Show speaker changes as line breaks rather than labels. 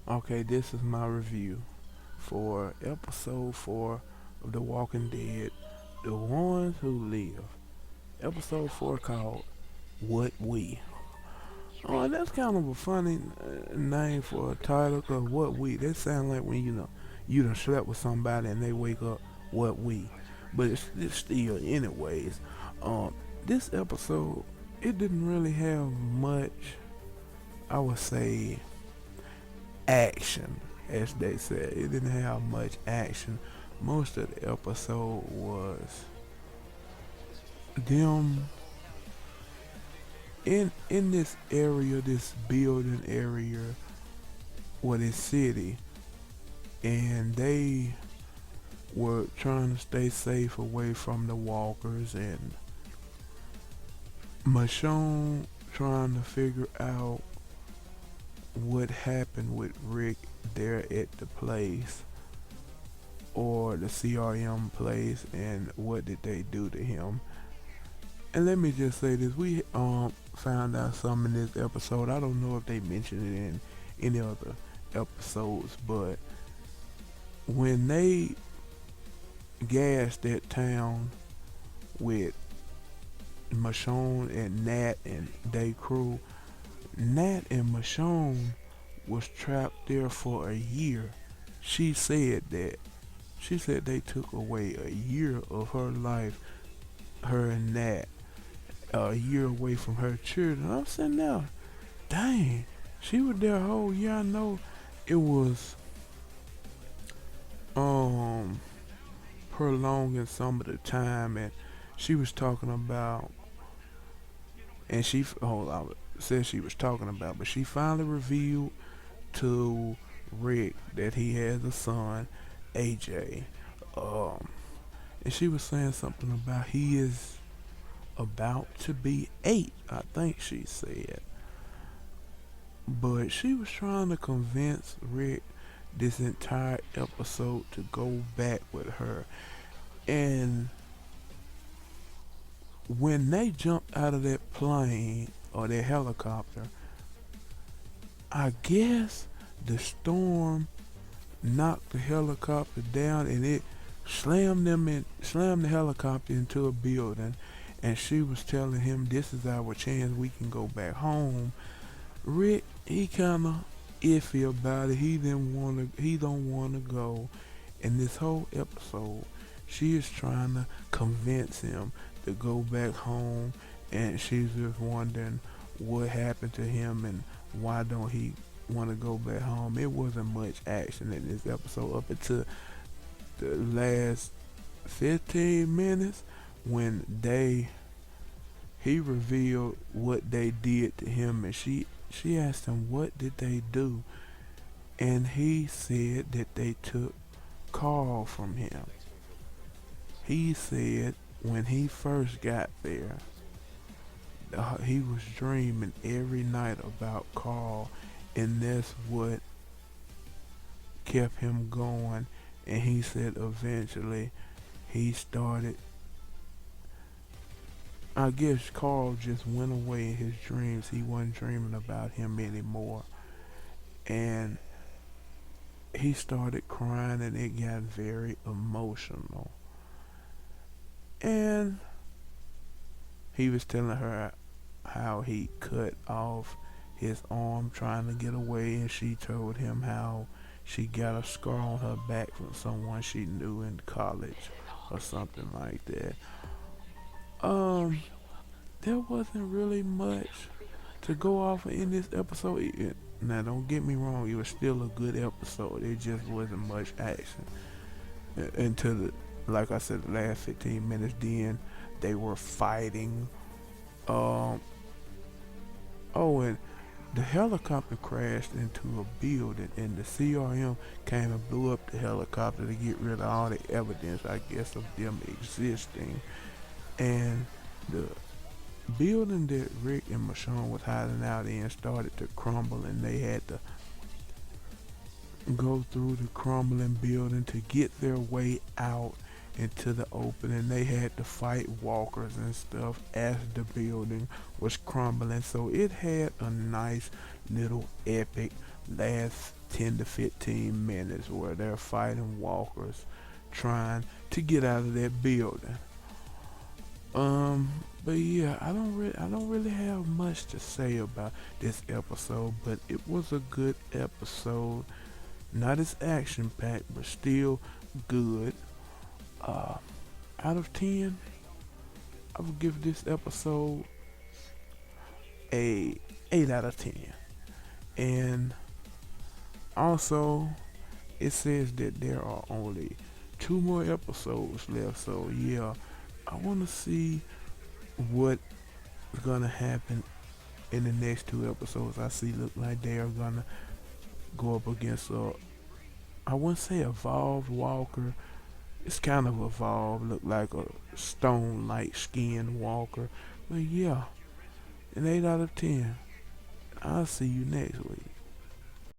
Okay, this is my review for episode 4 of The Walking Dead, The Ones Who Live. Episode 4 called What We. Oh, that's kind of a funny name for a title, cause What We. That sounds like when you done slept with somebody and they wake up, What We. But it's still, anyways. Um, this episode, it didn't really have much, I would say, action, as they said. It didn't have much action. Most of the episode was them in this area, this building area, or this city, and they were trying to stay safe away from the walkers, and Michonne trying to figure out what happened with Rick there at the place, or the CRM place, and what did they do to him. And let me just say this: we found out some in this episode. I don't know if they mentioned it in any other episodes, but when they gassed that town with Michonne and Nat and they crew, Nat and Michonne was trapped there for a year. She said that. She said they took away a year of her life, her and Nat, a year away from her children. I'm sitting there, dang, she was there a whole year. I know it was um prolonging some of the time, and she was talking about, and she hold on, said she was talking about, but she finally revealed to Rick that he has a son, AJ. Um, and she was saying something about he is about to be 8, I think she said. But she was trying to convince Rick this entire episode to go back with her. And when they jumped out of that plane or that helicopter, I guess the storm knocked the helicopter down and it slammed the helicopter into a building, and she was telling him this is our chance, we can go back home. Rick, he kinda iffy about it. He don't wanna go. In this whole episode, she is trying to convince him to go back home, and she's just wondering what happened to him and why don't he want to go back home. It wasn't much action in this episode up until the last 15 minutes when he revealed what they did to him, and she asked him what did they do, and he said that they took Carl from him. He said when he first got there, he was dreaming every night about Carl, and that's what kept him going. And he said eventually he started, I guess Carl just went away in his dreams. He wasn't dreaming about him anymore. And he started crying and it got very emotional. And he was telling her how he cut off his arm trying to get away, and she told him how she got a scar on her back from someone she knew in college or something like that. Um, there wasn't really much to go off of in this episode. Now, don't get me wrong, it was still a good episode. It just wasn't much action until like I said, the last 15 minutes. Then they were fighting. Um, oh, and the helicopter crashed into a building, and the CRM came and blew up the helicopter to get rid of all the evidence, I guess, of them existing. And the building that Rick and Michonne was hiding out in started to crumble, and they had to go through the crumbling building to get their way out into the open, and they had to fight walkers and stuff as the building was crumbling. So it had a nice little epic last 10 to 15 minutes where they're fighting walkers trying to get out of that building. But yeah, I don't really have much to say about this episode, but it was a good episode. Not as action packed, but still good. Uh, Out of 10, I would give this episode a 8 out of 10. And also, it says that there are only 2 more episodes left. So yeah, I want to see what's gonna happen in the next 2 episodes. I see look like they are gonna go up against a, I wouldn't say evolved walker. It's kind of evolved, look like a stone-like skin walker. But yeah, an 8 out of 10. I'll see you next week.